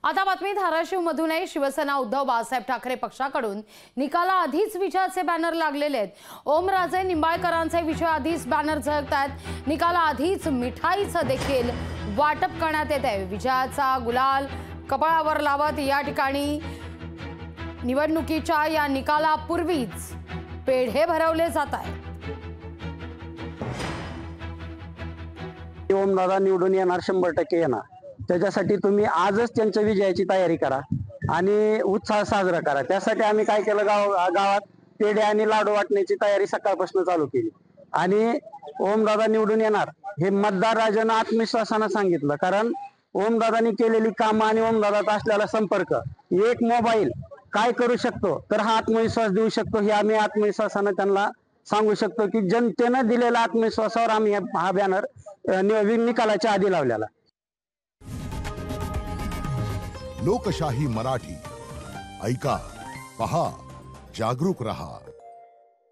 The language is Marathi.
आता बातमी धाराशिव मधूनही शिवसेना उद्धव बाळासाहेब ठाकरे पक्षाकडून निकालाआधीच विजयाचे बॅनर लागलेले आहेत। ओमराजे निंबाळकरांचे विजय आधीच बॅनर झळकतात। निकालाआधीच मिठाईचं देखील वाटप करण्यात येत आहे। विजयाचा गुलाल कपाळावर लावत या ठिकाणी निवडणुकीच्या या निकालापूर्वीच पेढे भरवले जात आहेत। ओमदादा निवडून येणार, 100% येणार। त्याच्यासाठी तुम्ही आजच त्यांच्या विजयाची तयारी करा आणि उत्साह साजरा करा। त्यासाठी आम्ही काय केलं, गावात पेढे आणि लाडू वाटण्याची तयारी सकाळपासून चालू केली आणि ओमदादा निवडून येणार हे मतदार राजानं आत्मविश्वासानं सांगितलं। कारण ओमदादांनी केलेली कामं आणि ओमदादाचा असलेला संपर्क, एक मोबाईल काय करू शकतो तर हा आत्मविश्वास देऊ शकतो, हे आम्ही आत्मविश्वासानं त्यांना सांगू शकतो की जनतेनं दिलेल्या आत्मविश्वासावर आम्ही हा बॅनर निकालाच्या आधी लावलेला। लोकशाही मराठी ऐका, पहा, जागरूक रहा।